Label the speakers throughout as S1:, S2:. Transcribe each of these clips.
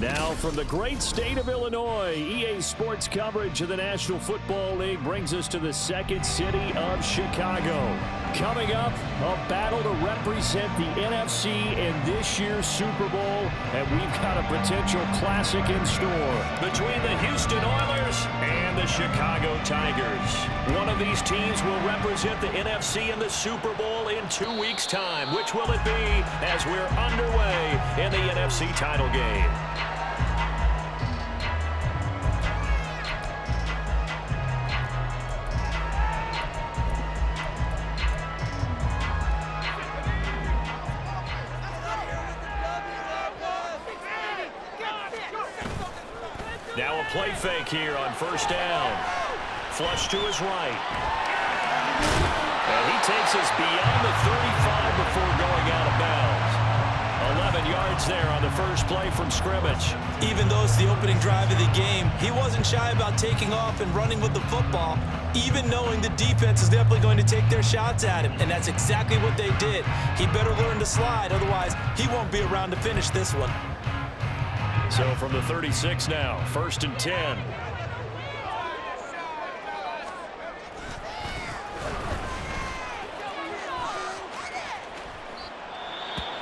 S1: Now from the great state of Illinois, EA Sports coverage of the National Football League brings us to the second city of Chicago. Coming up, a battle to represent the NFC in this year's Super Bowl, and we've got a potential classic in store between the Houston Oilers and the Chicago Tigers. One of these teams will represent the NFC in the Super Bowl in 2 weeks' time. Which will it be as we're underway in the NFC title game? Now a play fake here on first down. Flush to his right. And he takes us beyond the 35 before going out of bounds. 11 yards there on the first play from scrimmage.
S2: Even though it's the opening drive of the game, he wasn't shy about taking off and running with the football, even knowing the defense is definitely going to take their shots at him. And that's exactly what they did. He better learn to slide, otherwise he won't be around to finish this one.
S1: So from the 36 now, 1st and 10.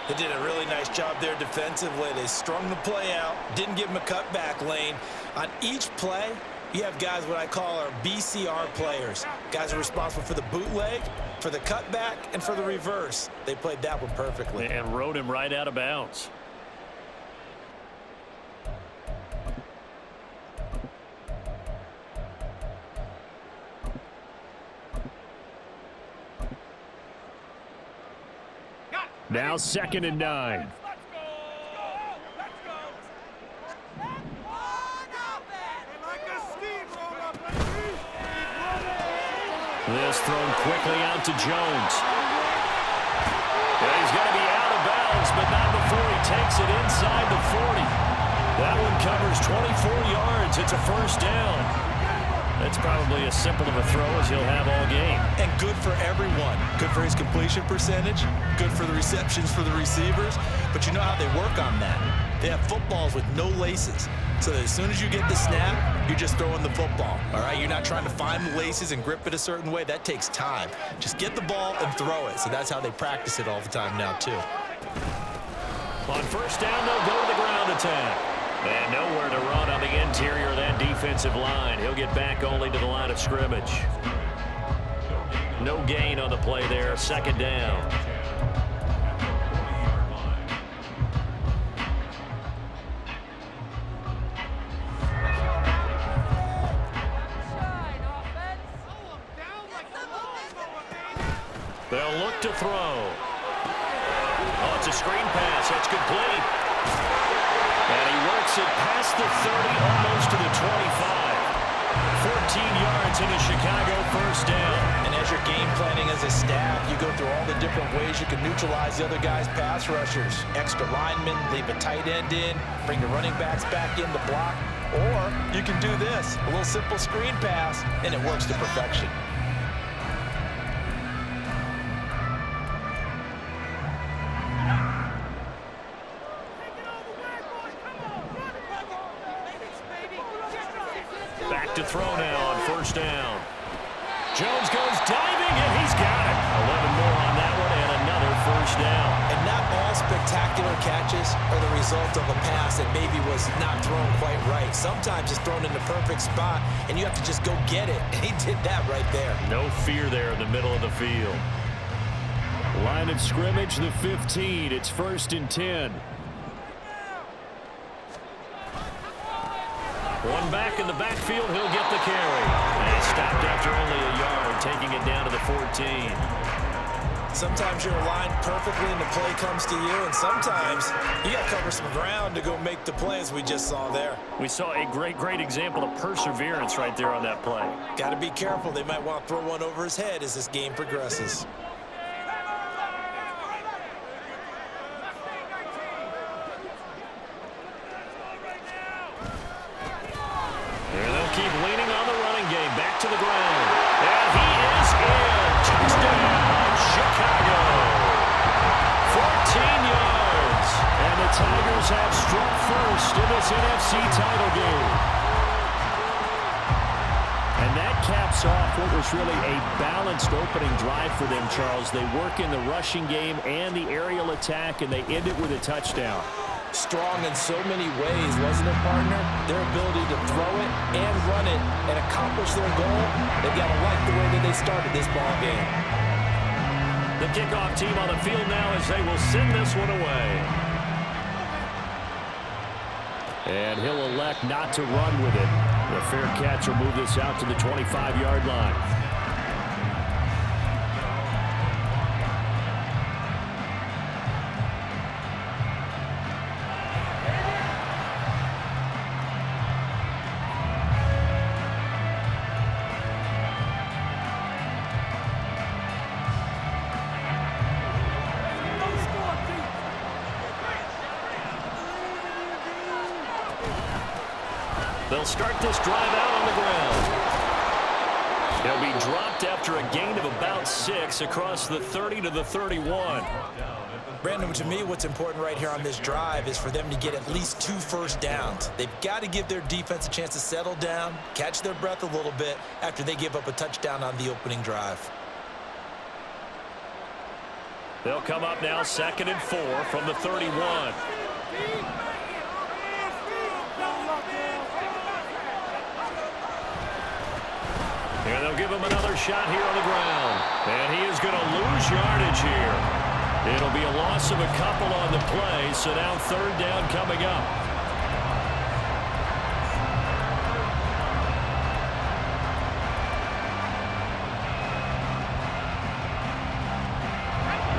S2: They did a really nice job there defensively. They strung the play out, didn't give him a cutback lane. On each play, you have guys what I call our BCR players. Guys are responsible for the bootleg, for the cutback, and for the reverse. They played that one perfectly.
S1: And rode him right out of bounds. Now 2nd and 9. This thrown quickly out to Jones. And he's going to be out of bounds, but not before he takes it inside the 40. That one covers 24 yards. It's a first down. That's probably as simple of a throw as he'll have all game.
S2: And good for everyone. Good for his completion percentage. Good for the receptions for the receivers. But you know how they work on that. They have footballs with no laces. So that as soon as you get the snap, you're just throwing the football. All right? You're not trying to find the laces and grip it a certain way. That takes time. Just get the ball and throw it. So that's how they practice it all the time now, too.
S1: On first down, they'll go to the ground attack. And nowhere to run on the interior of that defensive line. He'll get back only to the line of scrimmage. No gain on the play there. 2nd down. They'll look to throw. Oh, it's a screen pass. That's complete. And he works it past the 30, almost to the 25. 14 yards into Chicago, first down.
S2: And as you're game planning as a staff, you go through all the different ways you can neutralize the other guy's pass rushers. Extra linemen, leave a tight end in, bring the running backs back in the block. Or you can do this, a little simple screen pass, and it works to perfection.
S1: Back to throw now on first down. Jones goes diving, and he's got it. 11 more on that one, and another first down.
S2: And not all spectacular catches are the result of a pass that maybe was not thrown quite right. Sometimes it's thrown in the perfect spot, and you have to just go get it. And he did that right there.
S1: No fear there in the middle of the field. Line of scrimmage, the 15. It's 1st and 10. One back in the backfield, he'll get the carry. And he stopped after only a yard, taking it down to the 14.
S2: Sometimes you're aligned perfectly and the play comes to you, and sometimes you got to cover some ground to go make the play, as we just saw there.
S1: We saw a great example of perseverance right there on that play.
S2: Got to be careful. They might want to throw one over his head as this game progresses.
S1: Keep leaning on the running game. Back to the ground. And he is in. Touchdown, Chicago. 14 yards. And the Tigers have struck first first in this NFC title game. And that caps off what was really a balanced opening drive for them, Charles. They work in the rushing game and the aerial attack, and they end it with a touchdown.
S2: Strong in so many ways, wasn't it, partner? Their ability to throw it and run it and accomplish their goal, they've got to like the way that they started this ball game.
S1: The kickoff team on the field now as they will send this one away. And he'll elect not to run with it. The fair catch will move this out to the 25-yard line. They'll start this drive out on the ground. He'll be dropped after a gain of about 6 across the 30 to the 31.
S2: Brandon, to me, what's important right here on this drive is for them to get at least 2 first downs. They've got to give their defense a chance to settle down, catch their breath a little bit after they give up a touchdown on the opening drive.
S1: They'll come up now 2nd and 4 from the 31. And they'll give him another shot here on the ground. And he is going to lose yardage here. It'll be a loss of a couple on the play, so now 3rd down coming up.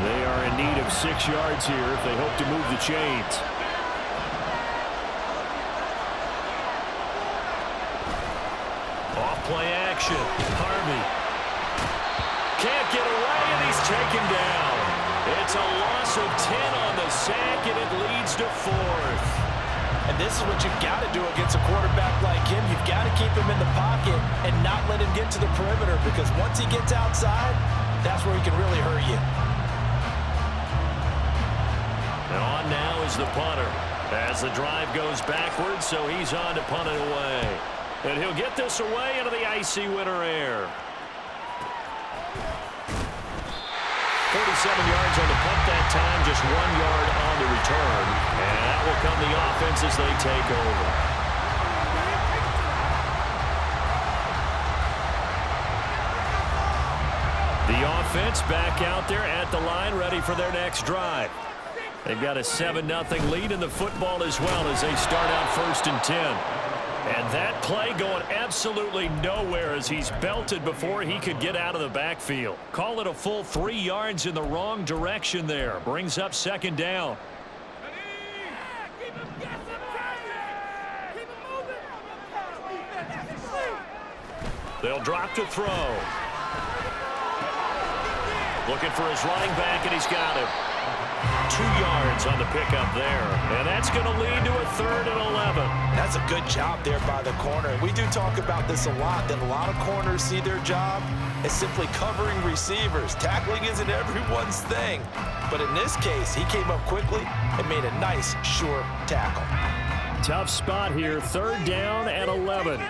S1: They are in need of 6 yards here if they hope to move the chains. Off-play action. Harvey can't get away, and he's taken down. It's a loss of 10 on the sack, and it leads to 4th.
S2: And this is what you've got to do against a quarterback like him. You've got to keep him in the pocket and not let him get to the perimeter, because once he gets outside, that's where he can really hurt you.
S1: And on now is the punter as the drive goes backwards, so he's on to punt it away. And he'll get this away into the icy winter air. 47 yards on the punt that time, just 1 yard on the return. And that will come the offense as they take over. The offense back out there at the line, ready for their next drive. They've got a 7-0 lead in the football as well as they start out 1st and 10. And that play going absolutely nowhere as he's belted before he could get out of the backfield. Call it a full 3 yards in the wrong direction there. Brings up 2nd down. They'll drop to throw. Looking for his running back, and he's got him. 2 yards on the pickup there. And that's going to lead to a 3rd and 11.
S2: That's a good job there by the corner. We do talk about this a lot, that a lot of corners see their job as simply covering receivers. Tackling isn't everyone's thing. But in this case, he came up quickly and made a nice, sure tackle.
S1: Tough spot here. 3rd down and 11.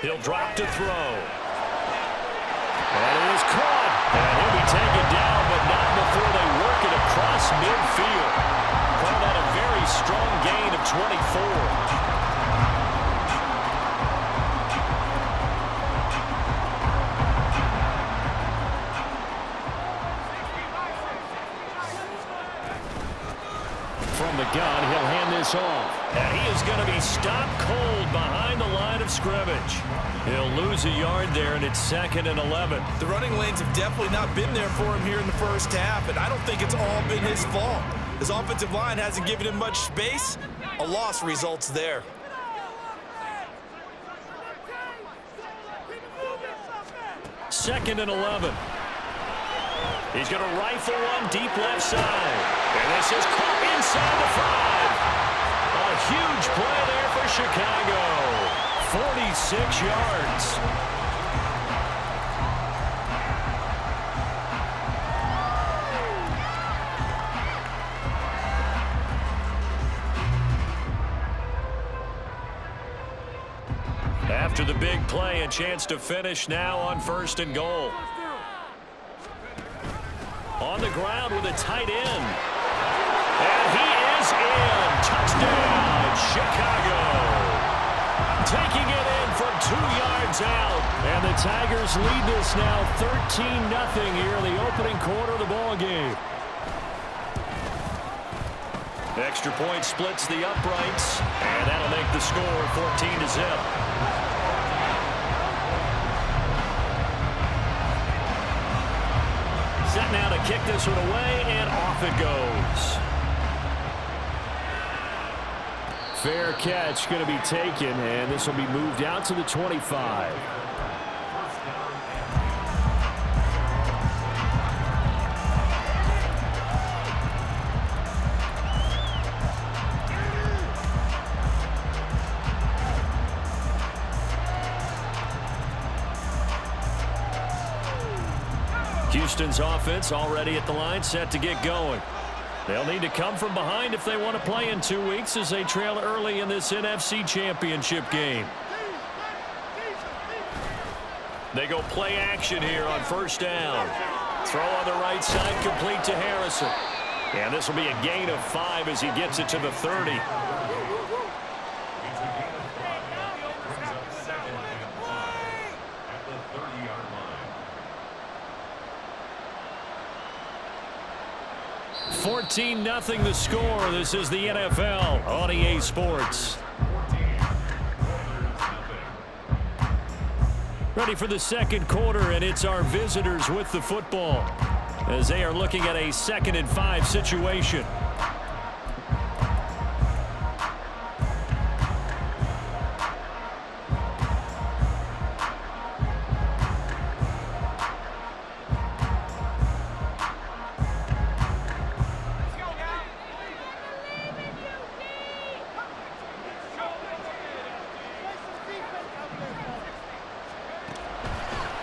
S1: He'll drop to throw. And it is caught. And he'll be taken down, but not before they work it across midfield. Call that a very strong gain of 24. From the gun, he'll hand this off. And he is going to be stopped cold behind the line of scrimmage. He'll lose a yard there, and it's 2nd and 11.
S2: The running lanes have definitely not been there for him here in the first half, and I don't think it's all been his fault. His offensive line hasn't given him much space. A loss results there.
S1: Second and 11. He's going to rifle one deep left side. And this is caught inside the 5. A huge play there for Chicago. 46 yards. the big play, a chance to finish now on 1st and goal. On the ground with a tight end. And he is in. Touchdown, Chicago. Taking it in from 2 yards out. And the Tigers lead this now 13-0 here in the opening quarter of the ball game. Extra point splits the uprights, and that'll make the score 14-0. Set now to kick this one away, and off it goes. Fair catch going to be taken, and this will be moved out to the 25. Houston's offense already at the line, set to get going. They'll need to come from behind if they want to play in 2 weeks as they trail early in this NFC Championship game. They go play action here on 1st down. Throw on the right side, complete to Harrison. And this will be a gain of 5 as he gets it to the 30. 14-0 the score. This is the NFL on EA Sports. Ready for the second quarter, and it's our visitors with the football as they are looking at a 2nd and 5 situation.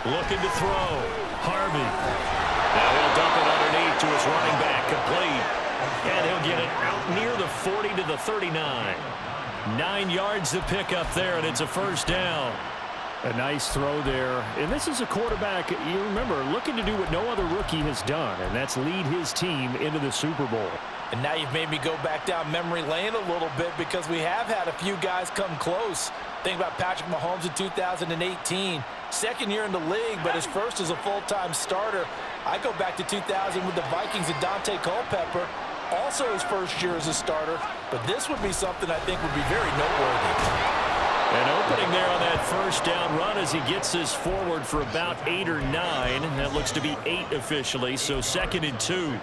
S1: Looking to throw. Harvey. Now he'll dump it underneath to his running back. Complete. And he'll get it out near the 40 to the 39. 9 yards to pick up there, and it's a 1st down. A nice throw there. And this is a quarterback, you remember, looking to do what no other rookie has done, and that's lead his team into the Super Bowl.
S3: And now you've made me go back down memory lane a little bit because we have had a few guys come close. Think about Patrick Mahomes in 2018. 2nd year in the league, but his first as a full-time starter. I go back to 2000 with the Vikings and Dante Culpepper. Also his 1st year as a starter. But this would be something I think would be very noteworthy.
S1: An opening there on that 1st down run as he gets this forward for about 8 or 9. That looks to be 8 officially, so 2nd and 2.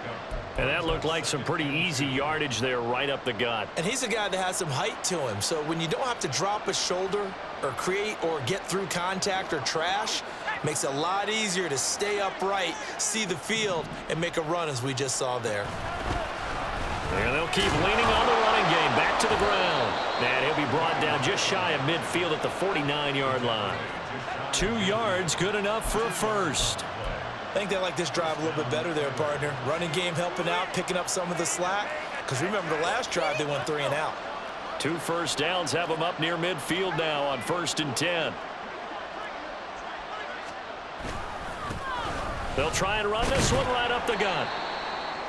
S1: And that looked like some pretty easy yardage there right up the gut.
S3: And he's a guy that has some height to him, so when you don't have to drop a shoulder or create or get through contact or trash, makes it a lot easier to stay upright, see the field, and make a run as we just saw there.
S1: And they'll keep leaning on the running game. Back to the ground. And he'll be brought down just shy of midfield at the 49-yard line. 2 yards, good enough for a 1st.
S3: I think they like this drive a little bit better there, partner. Running game helping out, picking up some of the slack. Because remember the last drive, they went 3 and out.
S1: 2 1st downs have them up near midfield now on 1st and 10. They'll try and run this one right up the gut.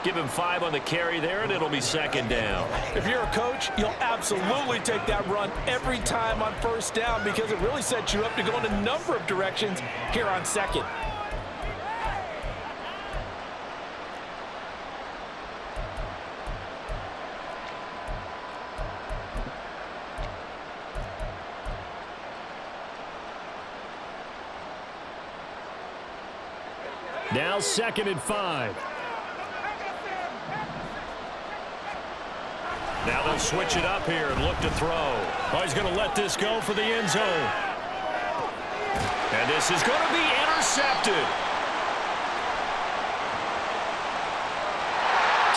S1: Give him 5 on the carry there, and it'll be 2nd down.
S3: If you're a coach, you'll absolutely take that run every time on 1st down because it really sets you up to go in a number of directions here on 2nd.
S1: Now 2nd and 5. Now they'll switch it up here and look to throw. Oh, he's going to let this go for the end zone. And this is going to be intercepted.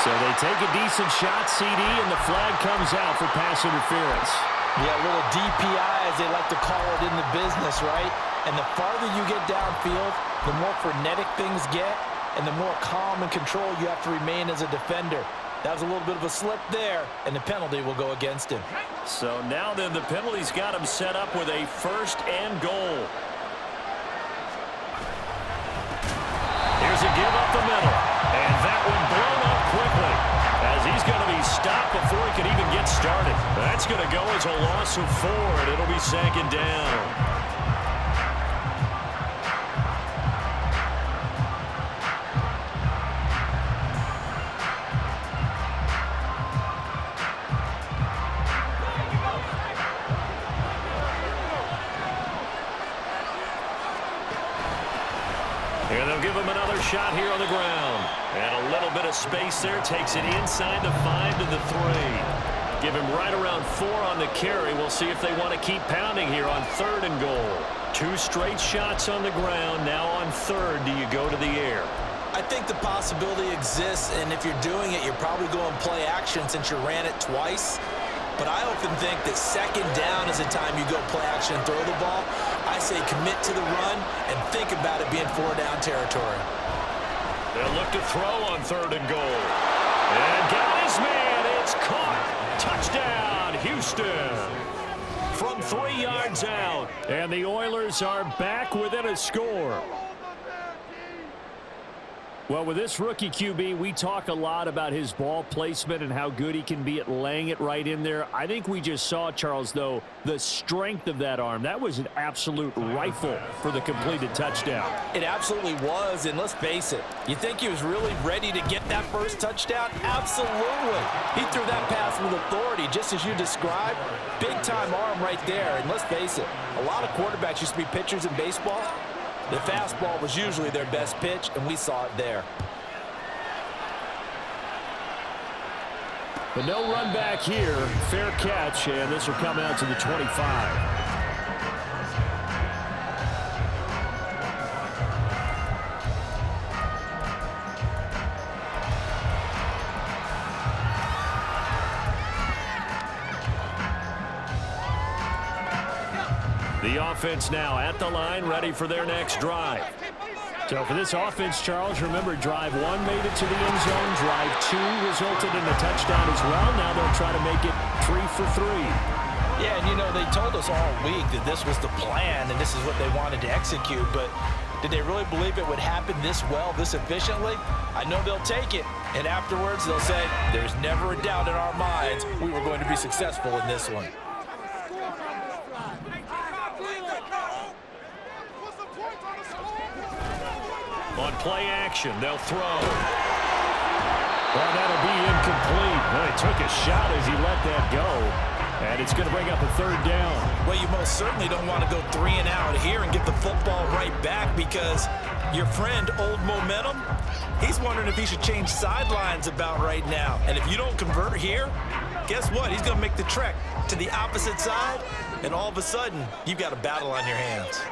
S1: So they take a decent shot, CD, and the flag comes out for pass interference.
S3: Yeah, a little DPI, as they like to call it in the business, right? And the farther you get downfield, the more frenetic things get, and the more calm and control you have to remain as a defender. That was a little bit of a slip there, and the penalty will go against him.
S1: So now then the penalty's got him set up with a 1st and goal. Here's a give up the middle. And that one blown up quickly as he's going to be stopped before he can even get started. That's going to go as a loss of 4, and it'll be 2nd down. Here they'll give him another shot here on the ground. And a little bit of space there. Takes it inside the 5 to the 3. Give him right around 4 on the carry. We'll see if they want to keep pounding here on 3rd and goal. 2 straight shots on the ground. Now on 3rd, do you go to the air?
S3: I think the possibility exists, and if you're doing it, you're probably going play action since you ran it twice. But I often think that 2nd down is the time you go play action and throw the ball. I say commit to the run and think about it being 4-down territory.
S1: They'll look to throw on 3rd and goal. And got his man. It's caught. Touchdown, Houston. From 3 yards out. And the Oilers are back within a score. Well, with this rookie QB, we talk a lot about his ball placement and how good he can be at laying it right in there. I think we just saw, Charles, though, the strength of that arm. That was an absolute rifle for the completed touchdown.
S3: It absolutely was, and let's face it, you think he was really ready to get that first touchdown? Absolutely. He threw that pass with authority, just as you described. Big-time arm right there, and let's face it, a lot of quarterbacks used to be pitchers in baseball. The fastball was usually their best pitch, and we saw it there.
S1: But no run back here. Fair catch, and this will come out to the 25. The offense now at the line, ready for their next drive. So for this offense, Charles, remember drive 1 made it to the end zone. Drive 2 resulted in a touchdown as well. Now they'll try to make it 3 for 3.
S3: Yeah, and you know, they told us all week that this was the plan and this is what they wanted to execute, but did they really believe it would happen this well, this efficiently? I know they'll take it, and afterwards they'll say, there's never a doubt in our minds we were going to be successful in this one.
S1: On play action, they'll throw. Well, that'll be incomplete. Well, he took a shot as he let that go. And it's going to bring up a 3rd down.
S3: Well, you most certainly don't want to go 3 and out here and get the football right back because your friend, Old Momentum, he's wondering if he should change sidelines about right now. And if you don't convert here, guess what? He's going to make the trek to the opposite side, and all of a sudden, you've got a battle on your hands.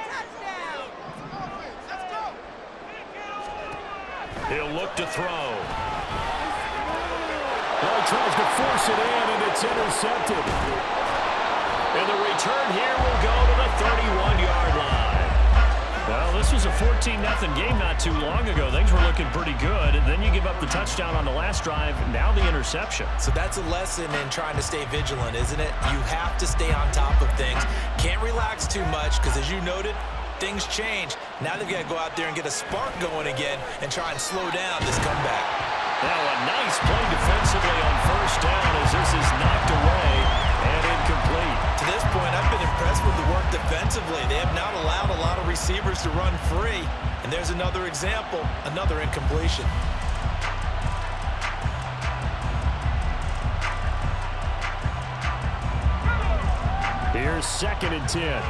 S1: He'll look to throw. Well, he tries to force it in, and it's intercepted. And the return here will go to the 31-yard line. Well, this was a 14-0 game not too long ago. Things were looking pretty good, and then you give up the touchdown on the last drive, now the interception.
S3: So that's a lesson in trying to stay vigilant, isn't it? You have to stay on top of things. Can't relax too much because, as you noted, things change. Now they've got to go out there and get a spark going again and try and slow down this comeback.
S1: Now a nice play defensively on 1st down as this is knocked away and incomplete.
S3: To this point, I've been impressed with the work defensively. They have not allowed a lot of receivers to run free. And there's another example, another incompletion.
S1: Here's 2nd and 10.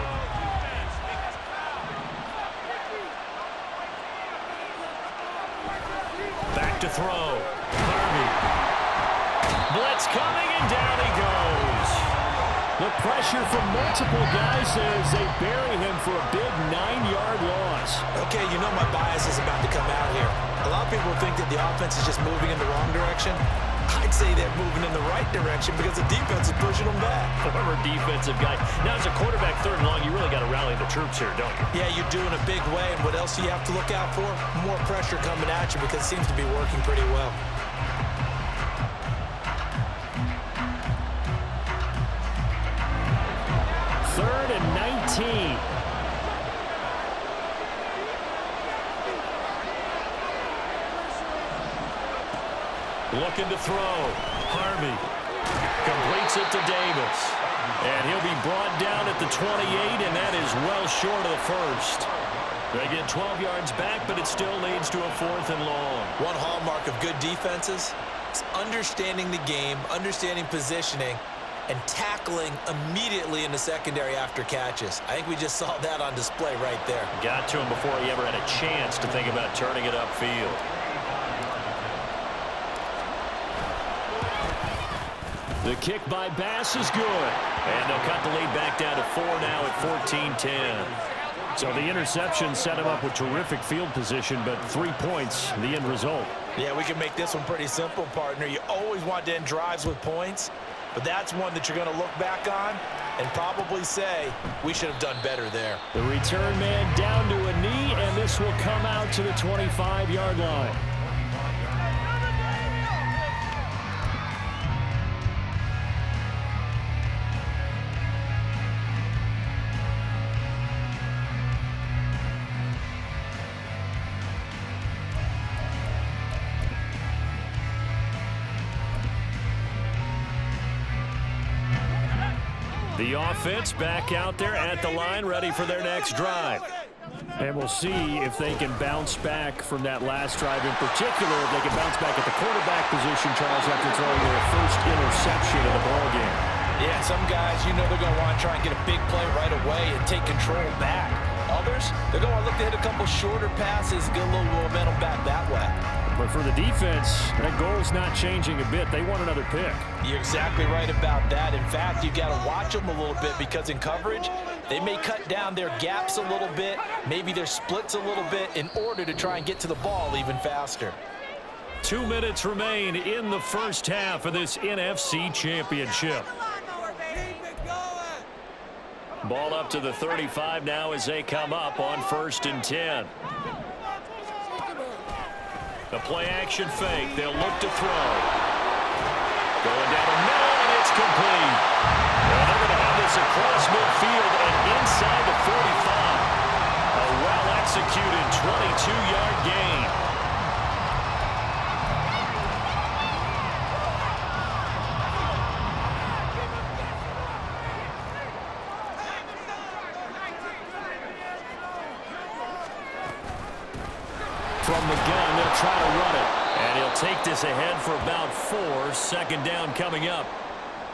S1: Back to throw. Harvey. Blitz coming, and down he goes. The pressure from multiple guys there as they bury him for a big 9-yard loss.
S3: Okay, you know my bias is about to come out here. A lot of people think that the offense is just moving in the wrong direction. I'd say they're moving in the right direction because the defense is pushing them back.
S1: Former defensive guy. Now, as a quarterback 3rd and long, you really got to rally the troops here, don't you?
S3: Yeah, you do in a big way. And what else do you have to look out for? More pressure coming at you because it seems to be working pretty well.
S1: 3rd and 19. Looking to throw. Harvey completes it to Davis. And he'll be brought down at the 28, and that is well short of the first. They get 12 yards back, but it still leads to a 4th and long.
S2: One hallmark of good defenses is understanding the game, understanding positioning, and tackling immediately in the secondary after catches. I think we just saw that on display right there.
S1: Got to him before he ever had a chance to think about turning it upfield. The kick by Bass is good. And they'll cut the lead back down to 4 now at 14-10. So the interception set him up with terrific field position, but 3 points, the end result.
S3: Yeah, we can make this one pretty simple, partner. You always want to end drives with points, but that's one that you're going to look back on and probably say, we should have done better there.
S1: The return man down to a knee, and this will come out to the 25-yard line. The offense back out there at the line, ready for their next drive. And we'll see if they can bounce back from that last drive. In particular, if they can bounce back at the quarterback position, Charles, after throwing their first interception of the ballgame.
S3: Yeah, some guys, you know they're going to want to try and get a big play right away and take control back. Others, they're going to look to hit a couple shorter passes, get a little momentum back that way.
S1: But for the defense, that goal's not changing a bit. They want another pick.
S3: You're exactly right about that. In fact, you've got to watch them a little bit because in coverage, they may cut down their gaps a little bit, maybe their splits a little bit in order to try and get to the ball even faster.
S1: 2 minutes remain in the first half of this NFC Championship. Ball up to the 35 now as they come up on 1st and 10. The play-action fake. They'll look to throw. Going down the middle, and it's complete. And they're going to have this across midfield and inside the 45. A well-executed 22-yard gain. From the gun, they'll try to run it. And he'll take this ahead for about 4. 2nd down coming up.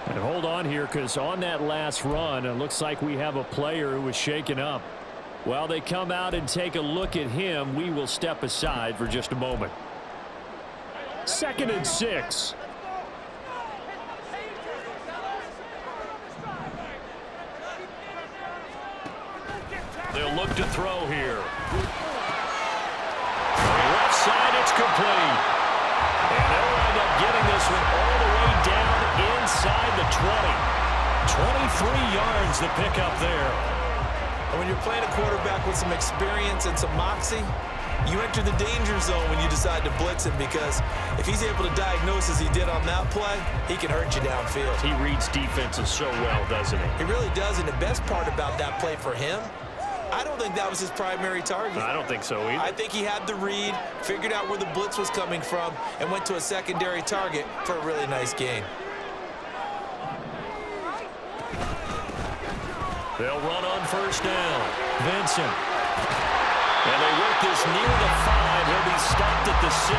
S1: And hold on here, because on that last run, it looks like we have a player who was shaken up. While they come out and take a look at him, we will step aside for just a moment. 2nd and 6. They'll look to throw here. Side, it's complete. And they'll wind up getting this one all the way down inside the 20. 23 yards the pickup there.
S2: And when you're playing a quarterback with some experience and some moxie, you enter the danger zone when you decide to blitz him, because if he's able to diagnose as he did on that play, he can hurt you downfield.
S1: He reads defenses so well, doesn't he?
S2: He really does, and the best part about that play for him, I don't think that was his primary target.
S1: I don't think so either.
S2: I think he had the read, figured out where the blitz was coming from, and went to a secondary target for a really nice gain.
S1: They'll run on 1st down. Vincent. And they work this near the 5. He'll be stopped at the 6.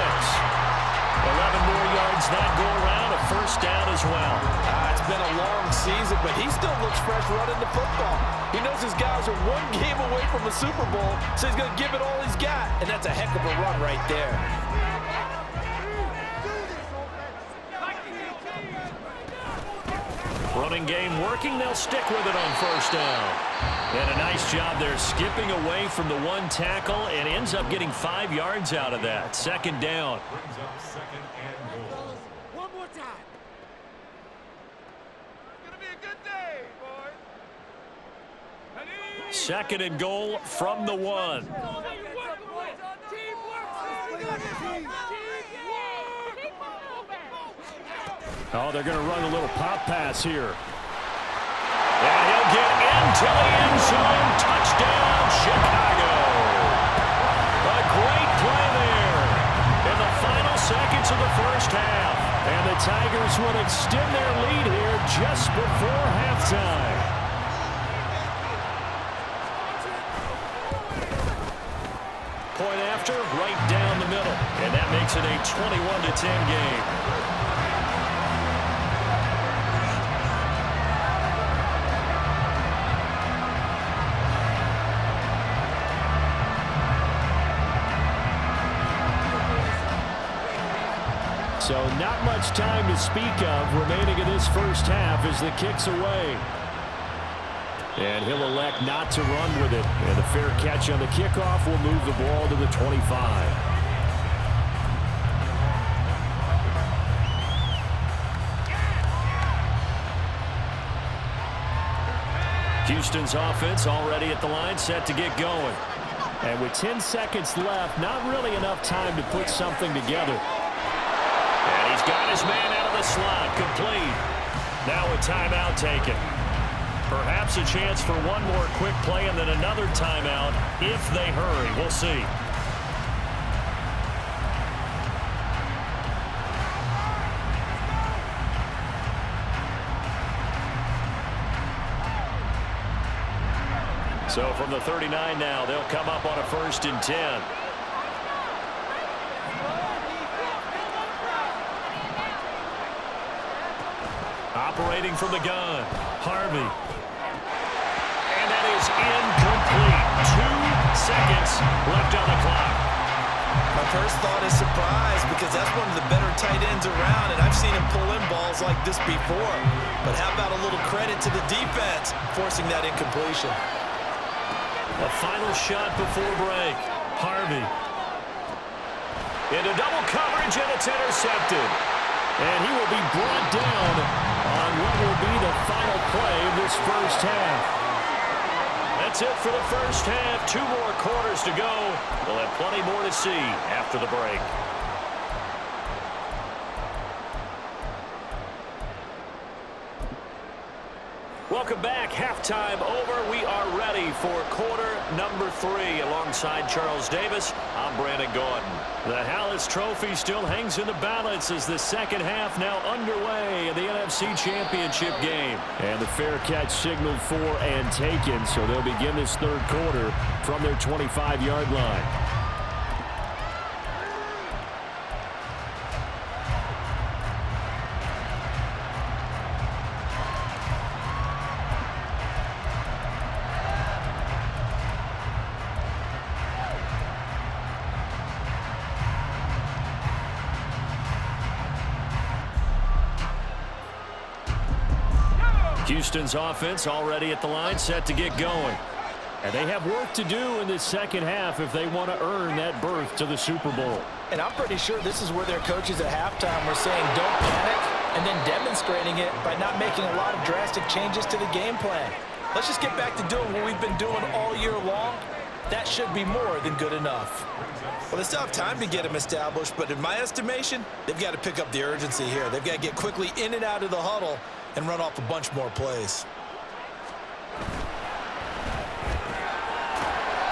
S1: 11 more yards that go around. A 1st down as well.
S3: It's been a long season, but he still looks fresh running the football. He knows his guys are 1 game away from the Super Bowl, so he's going to give it all he's got. And that's a heck of a run right there.
S1: Running game working. They'll stick with it on 1st down. And a nice job there skipping away from the 1 tackle and ends up getting 5 yards out of that. 2nd down.
S4: Brings up 2nd and goal.
S5: One more time. It's going to be a good day, boys.
S1: 2nd and goal from the 1. Oh, they're going to run a little pop pass here. And he'll get in into the end zone. Touchdown, Chicago. A great play there in the final seconds of the first half. And the Tigers will extend their lead here just before halftime. Point after, right down the middle. And that makes it a 21-10 game. So not much time to speak of remaining in this first half as the kick's away. And he'll elect not to run with it. And a fair catch on the kickoff will move the ball to the 25. Houston's offense already at the line, set to get going. And with 10 seconds left, not really enough time to put something together. And he's got his man out of the slot, complete. Now a timeout taken. Perhaps a chance for one more quick play and then another timeout if they hurry. We'll see. So from the 39 now, they'll come up on a 1st and 10. Operating from the gun, Harvey. And that is incomplete. 2 seconds left on the clock.
S2: My first thought is surprise because that's one of the better tight ends around, and I've seen him pull in balls like this before. But how about a little credit to the defense forcing that incompletion?
S1: A final shot before break. Harvey. Into double coverage, and it's intercepted. And he will be brought down on what will be the final play of this first half. That's it for the first half. 2 more quarters to go. We'll have plenty more to see after the break. Welcome back. Halftime over. We are ready for quarter number 3. Alongside Charles Davis, I'm Brandon Gordon. The Hallis Trophy still hangs in the balance as the second half now underway in the NFC Championship game. And the fair catch signaled for and taken, so they'll begin this third quarter from their 25-yard line. Houston's offense already at the line, set to get going. And they have work to do in this second half if they want to earn that berth to the Super Bowl.
S3: And I'm pretty sure this is where their coaches at halftime were saying don't panic, and then demonstrating it by not making a lot of drastic changes to the game plan. Let's just get back to doing what we've been doing all year long. That should be more than good enough.
S2: Well, they still have time to get them established, but in my estimation, they've got to pick up the urgency here. They've got to get quickly in and out of the huddle and run off a bunch more plays.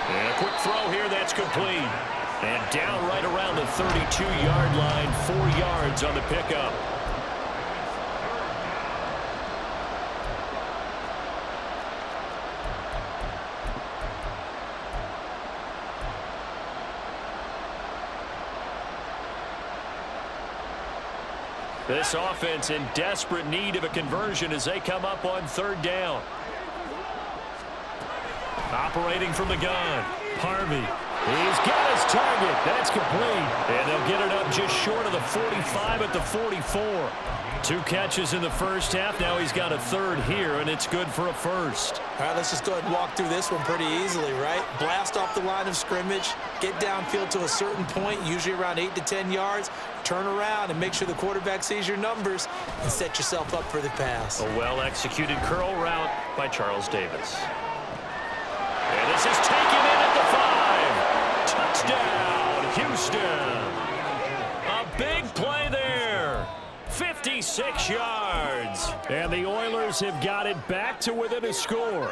S1: And a quick throw here, that's complete. And down right around the 32-yard line, 4 yards on the pickup. This offense in desperate need of a conversion as they come up on 3rd down. Operating from the gun, Harvey. He's got his target. That's complete. And they'll get it up just short of the 45 at the 44. 2 catches in the first half. Now he's got a 3rd here, and it's good for a 1st.
S2: All right, let's just go ahead and walk through this one pretty easily, right? Blast off the line of scrimmage, get downfield to a certain point, usually around 8 to 10 yards, turn around and make sure the quarterback sees your numbers and set yourself up for the pass.
S1: A well-executed curl route by Charles Davis. And this is taken in at the 5. Touchdown, Houston. A big play there. 56 yards. And the Oilers have got it back to within a score.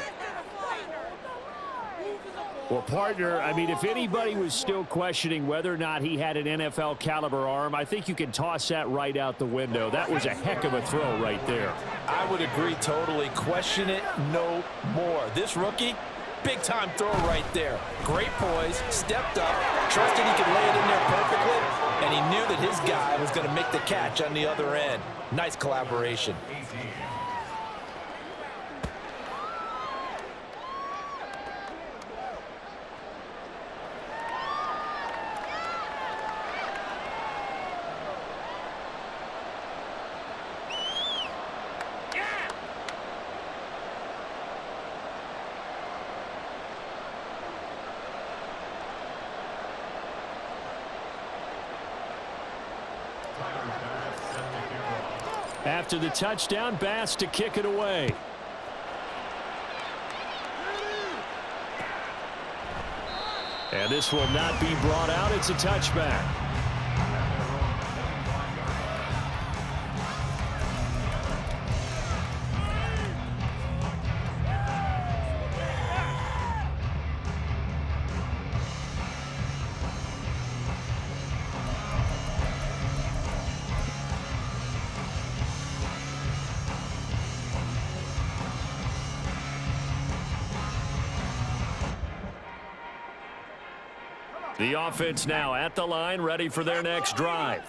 S1: Well, partner, I mean, if anybody was still questioning whether or not he had an NFL caliber arm, I think you can toss that right out the window. That was a heck of a throw right there.
S3: I would agree totally. Question it no more. This rookie, big-time throw right there. Great poise, stepped up, trusted he could lay it in there perfectly, and he knew that his guy was going to make the catch on the other end. Nice collaboration.
S1: After the touchdown, Bass to kick it away. And this will not be brought out. It's a touchback. The offense now at the line, ready for their next drive.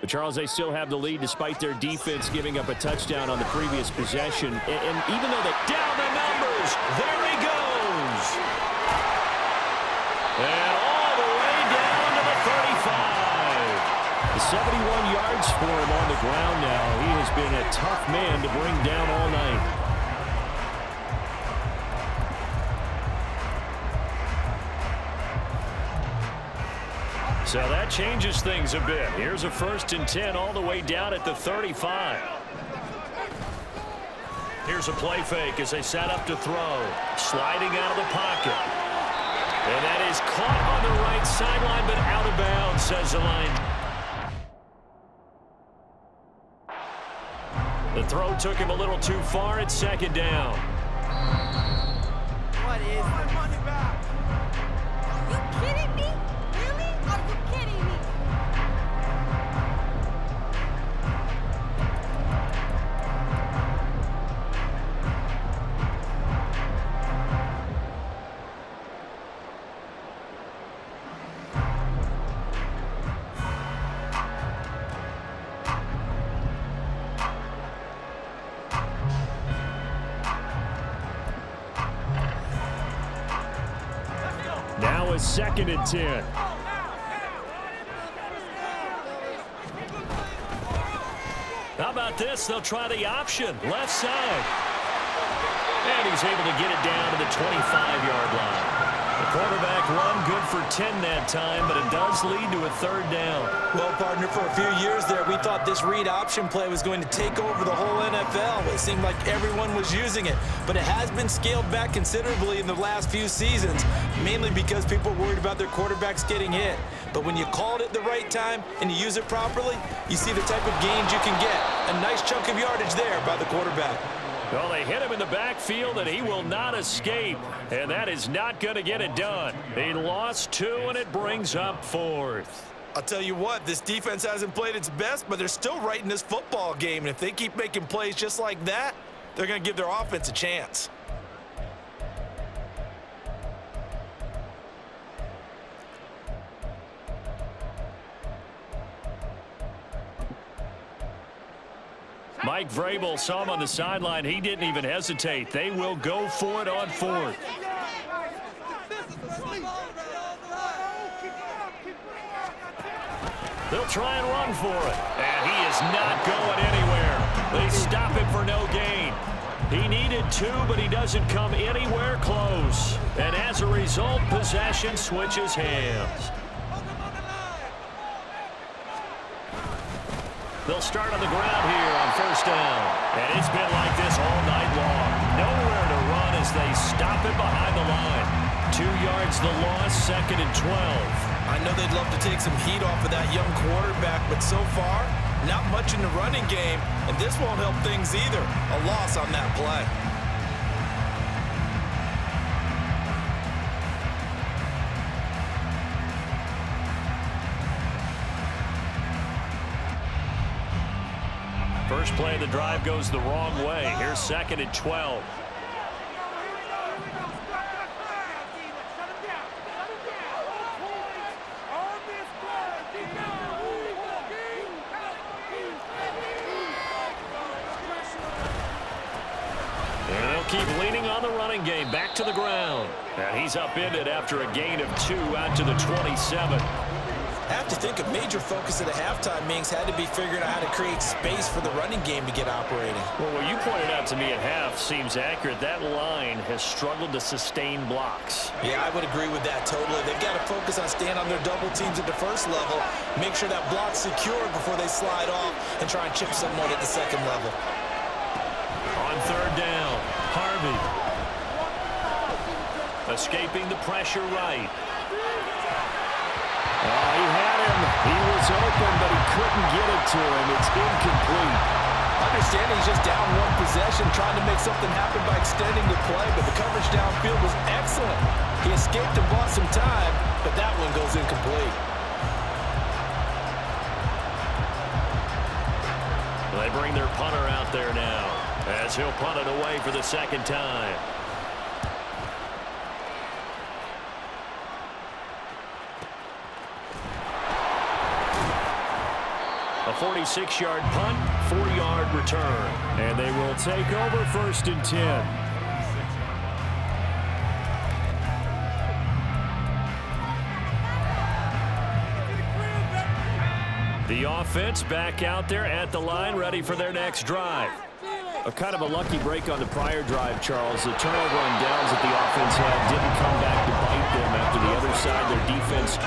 S1: But Charles, they still have the lead despite their defense giving up a touchdown on the previous possession. And even though they're down the numbers, there he goes. And all the way down to the 35. 71 yards for him on the ground now. He has been a tough man to bring down all night. So that changes things a bit. Here's a 1st and 10 all the way down at the 35. Here's a play fake as they set up to throw. Sliding out of the pocket. And that is caught on the right sideline, but out of bounds, says the line. The throw took him a little too far. It's 2nd down.
S5: What is the money back?
S6: Are you kidding me? Really? Are you kidding me?
S1: Now a 2nd and 10. How about this? They'll try the option. Left side. And he's able to get it down to the 25-yard line. The quarterback run good for 10 that time, but it does lead to a 3rd down.
S2: Well, partner, for a few years there, we thought this read option play was going to take over the whole NFL. It seemed like everyone was using it, but it has been scaled back considerably in the last few seasons, mainly because people are worried about their quarterbacks getting hit. But when you call it at the right time and you use it properly, you see the type of gains you can get. A nice chunk of yardage there by the quarterback.
S1: Well, they hit him in the backfield, and he will not escape. And that is not going to get it done. He lost 2, and it brings up 4th.
S2: I'll tell you what, this defense hasn't played its best, but they're still right in this football game. And if they keep making plays just like that, they're going to give their offense a chance.
S1: Mike Vrabel saw him on the sideline. He didn't even hesitate. They will go for it on 4th. They'll try and run for it. And he is not going anywhere. They stop him for no gain. He needed 2, but he doesn't come anywhere close. And as a result, possession switches hands. They'll start on the ground here on 1st down. And it's been like this all night long. Nowhere to run as they stop it behind the line. 2 yards the loss, 2nd and 12.
S2: I know they'd love to take some heat off of that young quarterback, but so far, not much in the running game, and this won't help things either. A loss on that play.
S1: First play of the drive goes the wrong way. Here's 2nd and 12. And they'll keep leaning on the running game. Back to the ground. And he's upended after a gain of 2 out to the 27.
S3: I have to think a major focus at the halftime, Minks, had to be figuring out how to create space for the running game to get operating.
S1: Well, what you pointed out to me at half seems accurate. That line has struggled to sustain blocks.
S3: Yeah, I would agree with that totally. They've got to focus on staying on their double teams at the first level, make sure that block's secured before they slide off, and try and chip someone at the second level.
S1: On 3rd down, Harvey. Escaping the pressure right. He had him. He was open, but he couldn't get it to him. It's incomplete.
S3: Understanding he's just down one possession, trying to make something happen by extending the play, but the coverage downfield was excellent. He escaped and bought some time, but that one goes incomplete.
S1: They bring their punter out there now, as he'll punt it away for the 2nd time. A 46-yard punt, 4-yard return. And they will take over 1st and 10. The offense back out there at the line, ready for their next drive. A kind of a lucky break on the prior drive, Charles. The turnover on downs that the offense had didn't come back to bite them after the other side. Their defense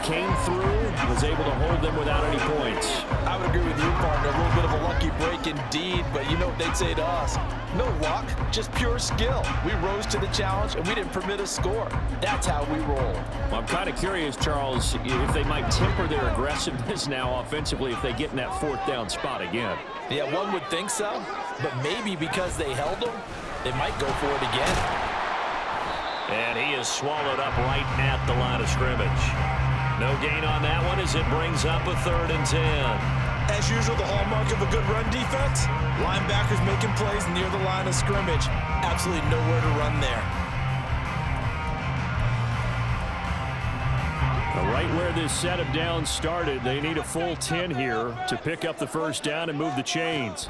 S1: came through, was able to hold them without any points.
S3: I would agree with you, partner. A little bit of a lucky break indeed, but you know what they'd say to us? No luck, just pure skill. We rose to the challenge, and we didn't permit a score. That's how we roll.
S1: Well, I'm kind of curious, Charles, if they might temper their aggressiveness now offensively if they get in that 4th down spot again.
S3: Yeah, one would think so, but maybe because they held them, they might go for it again.
S1: And he is swallowed up right at the line of scrimmage. No gain on that one as it brings up a 3rd and 10.
S3: As usual, the hallmark of a good run defense, linebackers making plays near the line of scrimmage. Absolutely nowhere to run there.
S1: Right where this set of downs started, they need a full 10 here to pick up the 1st down and move the chains.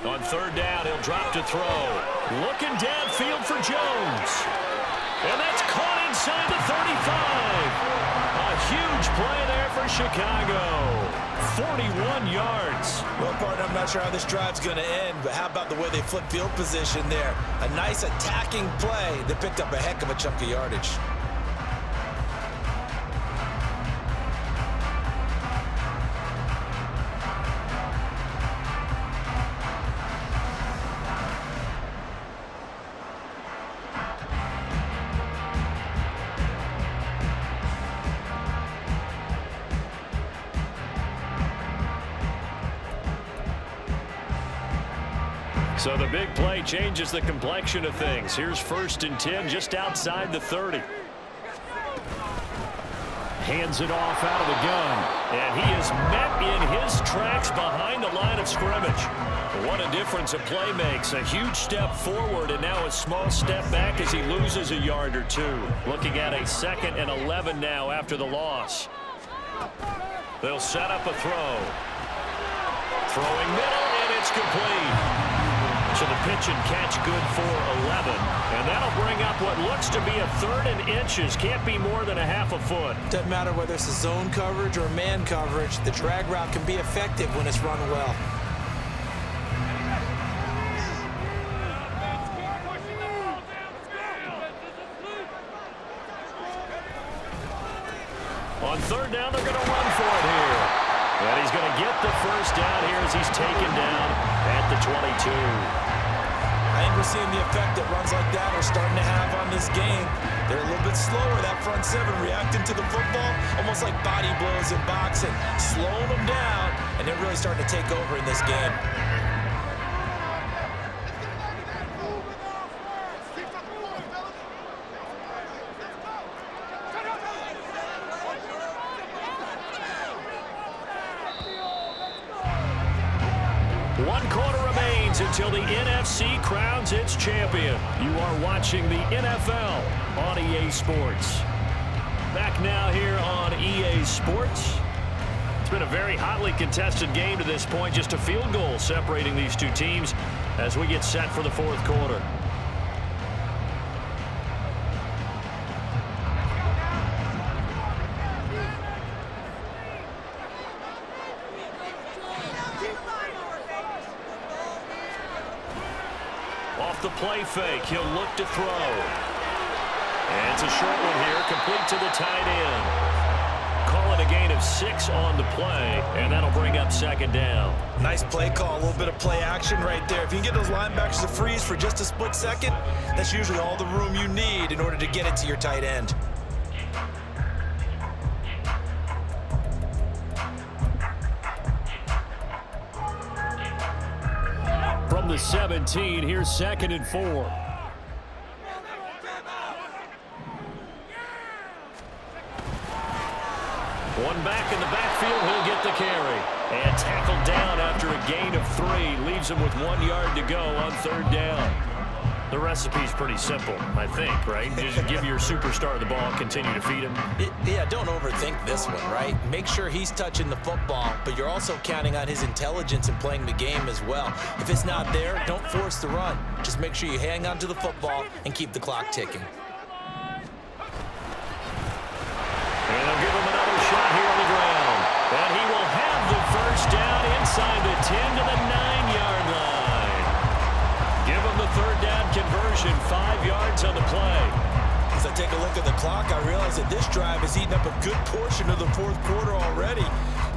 S1: On 3rd down, he'll drop to throw. Looking downfield for Jones. And that's caught inside the 35. A huge play there for Chicago. 41 yards.
S3: Well, partner, I'm not sure how this drive's going to end, but how about the way they flip field position there? A nice attacking play that picked up a heck of a chunk of yardage.
S1: So the big play changes the complexion of things. Here's 1st and 10 just outside the 30. Hands it off out of the gun. And he is met in his tracks behind the line of scrimmage. What a difference a play makes. A huge step forward and now a small step back as he loses a yard or 2. Looking at a 2nd and 11 now after the loss. They'll set up a throw. Throwing middle, and it's complete. So the pitch and catch good for 11. And that'll bring up what looks to be a 3rd and inches. Can't be more than a half a foot.
S3: Doesn't matter whether it's a zone coverage or man coverage. The drag route can be effective when it's run well.
S1: On 3rd down, they're going to run for it here. And he's going to get the 1st down here as he's taken down at the 22.
S3: I think we're seeing the effect that runs like that are starting to have on this game. They're a little bit slower, that front 7, reacting to the football, almost like body blows in boxing, slowing them down, and they're really starting to take over in this game.
S1: 1 quarter remains until the NFC crowns its champion. You are watching the NFL on EA Sports. Back now here on EA Sports. It's been a very hotly contested game to this point. Just a field goal separating these two teams as we get set for the 4th quarter. Off the play fake, he'll look to throw. And it's a short one here, complete to the tight end. Call it a gain of 6 on the play, and that'll bring up 2nd down.
S2: Nice play call, a little bit of play action right there. If you can get those linebackers to freeze for just a split second, that's usually all the room you need in order to get it to your tight end.
S1: From the 17, here's 2nd and 4. One back in the backfield, he'll get the carry. And tackled down after a gain of 3. Leaves him with 1 yard to go on 3rd down. The recipe's pretty simple, I think, right? Just give your superstar the ball, continue to feed him.
S2: Yeah, don't overthink this one, right? Make sure he's touching the football, but you're also counting on his intelligence in playing the game as well. If it's not there, don't force the run. Just make sure you hang on to the football and keep the clock ticking.
S1: And they'll give him another shot here on the ground. And he will have the 1st down inside the 10 to the 9-yard line. Give him the 3rd down conversion, 5 yards on the play.
S2: As I take a look at the clock, I realize that this drive has eaten up a good portion of the 4th quarter already.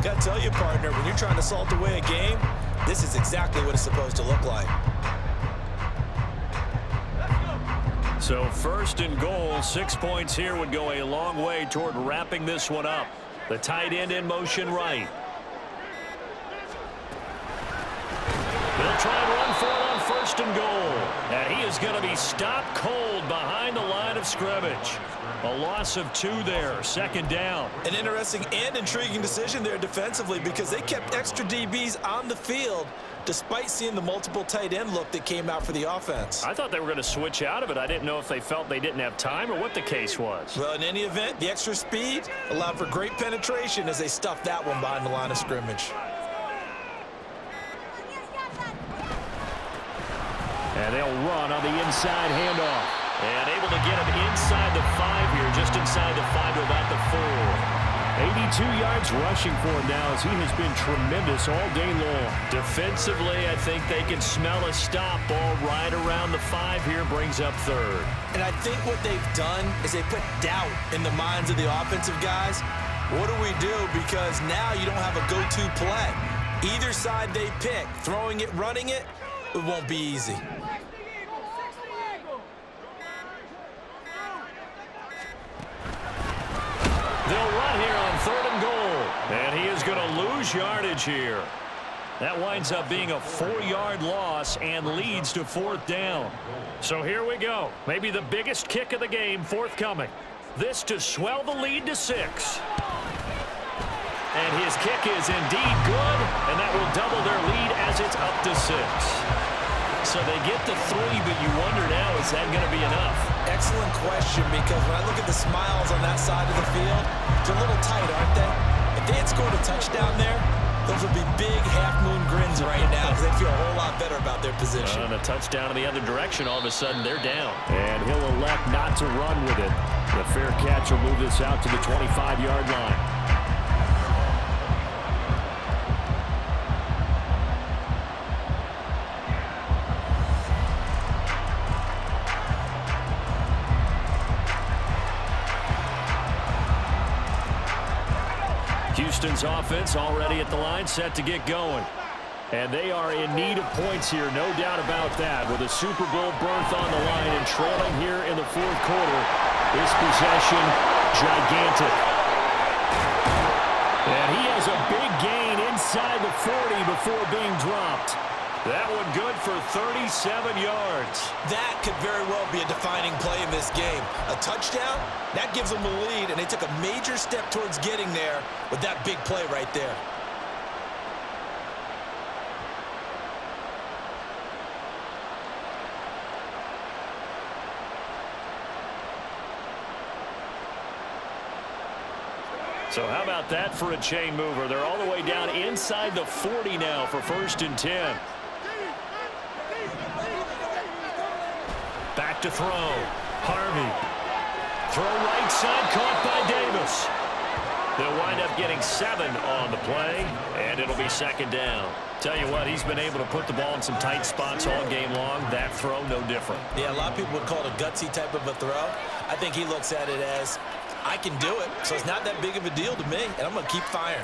S2: Got to tell you, partner, when you're trying to salt away a game, this is exactly what it's supposed to look like.
S1: So 1st and goal, 6 points here would go a long way toward wrapping this one up. The tight end in motion right. They'll try and run for it on 1st and goal. And he is going to be stopped cold behind the line of scrimmage. A loss of 2 there, 2nd down.
S2: An interesting and intriguing decision there defensively because they kept extra DBs on the field despite seeing the multiple tight end look that came out for the offense.
S1: I thought they were going to switch out of it. I didn't know if they felt they didn't have time or what the case was.
S2: Well, in any event, the extra speed allowed for great penetration as they stuffed that one behind the line of scrimmage.
S1: And they'll run on the inside handoff. And able to get him inside the 5 here, just inside the 5 to about the 4. 82 yards rushing for him now as he has been tremendous all day long. Defensively, I think they can smell a stop. Ball right around the 5 here, brings up 3rd.
S2: And I think what they've done is they put doubt in the minds of the offensive guys. What do we do? Because now you don't have a go-to play. Either side they pick, throwing it, running it, it won't be easy.
S1: They'll run here on 3rd and goal. And he is going to lose yardage here. That winds up being a 4-yard loss and leads to 4th down. So here we go. Maybe the biggest kick of the game forthcoming. This to swell the lead to 6. And his kick is indeed good, and that will double their lead as it's up to 6. So they get the 3, but you wonder now, is that going to be enough?
S2: Excellent question, because when I look at the smiles on that side of the field, they're a little tight, aren't they? If they had scored a touchdown there, those would be big half-moon grins right now because they feel a whole lot better about their position.
S1: And a touchdown in the other direction, all of a sudden they're down. And he'll elect not to run with it. The fair catch will move this out to the 25-yard line. Houston's offense already at the line, set to get going. And they are in need of points here, no doubt about that. With a Super Bowl berth on the line and trailing here in the 4th quarter, this possession gigantic. And he has a big gain inside the 40 before being dropped. That one good for 37 yards.
S2: That could very well be a defining play in this game. A touchdown, that gives them the lead, and they took a major step towards getting there with that big play right there.
S1: So how about that for a chain mover? They're all the way down inside the 40 now for 1st and 10. Back to throw. Harvey. Throw right side, caught by Davis. They'll wind up getting 7 on the play, and it'll be 2nd down. Tell you what, he's been able to put the ball in some tight spots all game long. That throw, no different.
S3: Yeah, a lot of people would call it a gutsy type of a throw. I think he looks at it as, I can do it, so it's not that big of a deal to me, and I'm going to keep firing.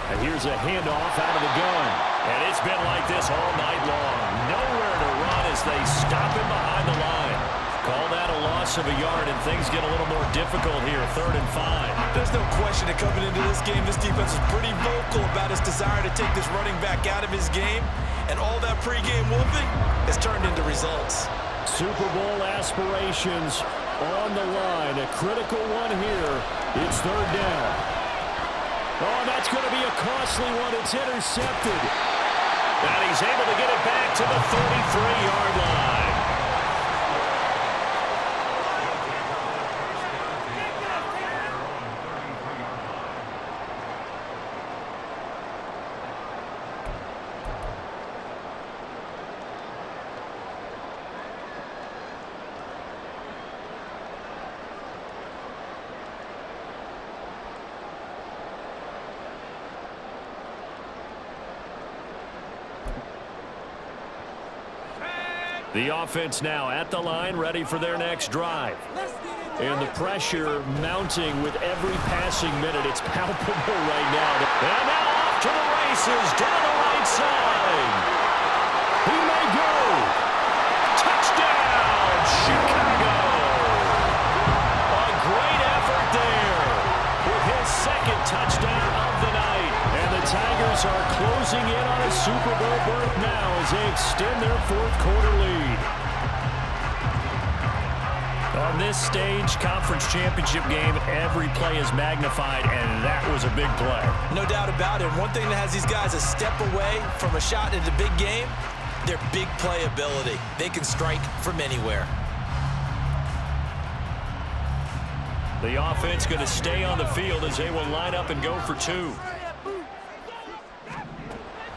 S1: And here's a handoff out of the gun. And it's been like this all night long. Nowhere to run as they stop him behind the line. Call that a loss of a yard, and things get a little more difficult here, 3rd and 5.
S2: There's no question that coming into this game, this defense is pretty vocal about its desire to take this running back out of his game. And all that pregame wolfing has turned into results.
S1: Super Bowl aspirations on the line. A critical one here. It's 3rd down. Oh, that's going to be a costly one. It's intercepted. And he's able to get it back to the 33-yard line. The offense now at the line, ready for their next drive. And the pressure mounting with every passing minute. It's palpable right now. And now off to the races down the right side. He may go. Touchdown, Chicago. A great effort there with his 2nd touchdown of the night. And the Tigers are closing in on a Super Bowl berth now as they extend their 4th quarter lead. On this stage, conference championship game, every play is magnified, and that was a big play.
S3: No doubt about it. One thing that has these guys a step away from a shot in the big game, their big play ability. They can strike from anywhere.
S1: The offense going to stay on the field as they will line up and go for 2.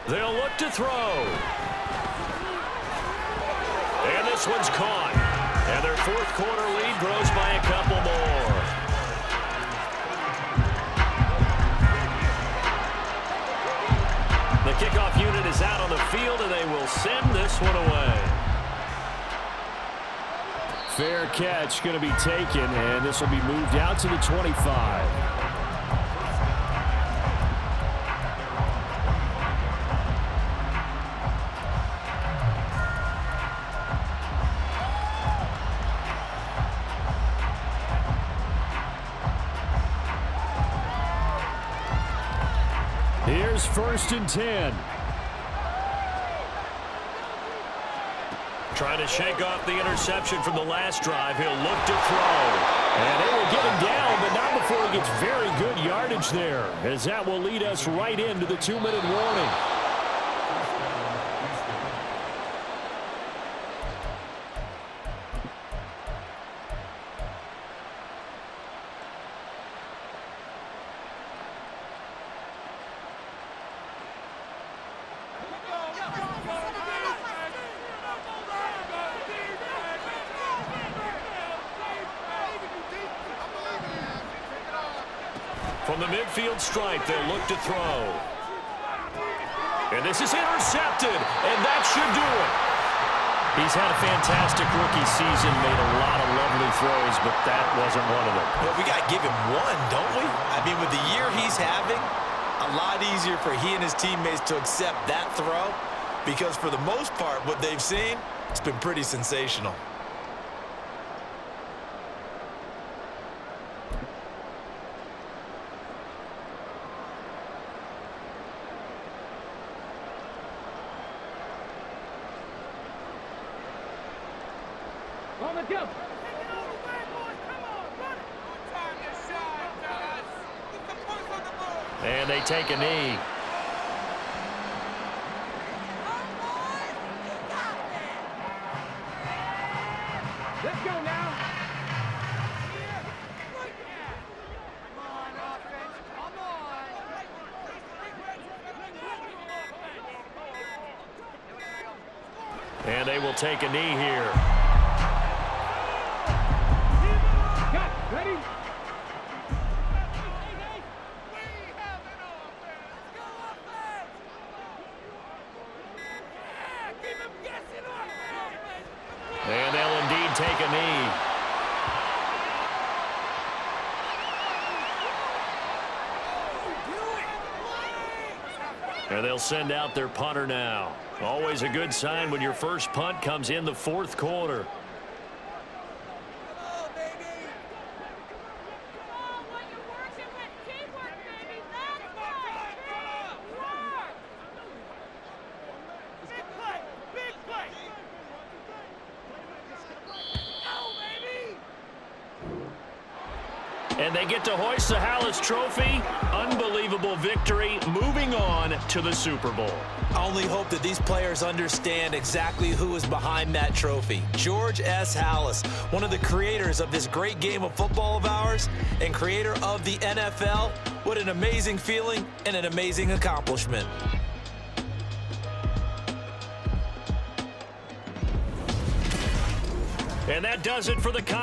S1: They'll look to throw. And this one's caught. And their 4th quarter lead grows by a couple more. The kickoff unit is out on the field, and they will send this one away. Fair catch going to be taken, and this will be moved out to the 25. Here's 1st and 10. Trying to shake off the interception from the last drive. He'll look to throw. And they will get him down, but not before he gets very good yardage there, as that will lead us right into the 2-minute warning. From the midfield stripe, they'll look to throw. And this is intercepted, and that should do it. He's had a fantastic rookie season, made a lot of lovely throws, but that wasn't one of them.
S3: Well, we got to give him one, don't we? I mean, with the year he's having, a lot easier for he and his teammates to accept that throw, because for the most part, what they've seen, it's been pretty sensational.
S1: And they take a knee. And they will take a knee here.
S5: Ready?
S1: And they'll indeed take a knee. And they'll send out their punter now. Always a good sign when your first punt comes in the fourth quarter. And they get to hoist the Hallis Trophy. Unbelievable victory, moving on to the Super Bowl.
S3: I only hope that these players understand exactly who is behind that trophy. George S. Hallis, one of the creators of this great game of football of ours and creator of the NFL. What an amazing feeling and an amazing accomplishment.
S1: And that does it for the conference.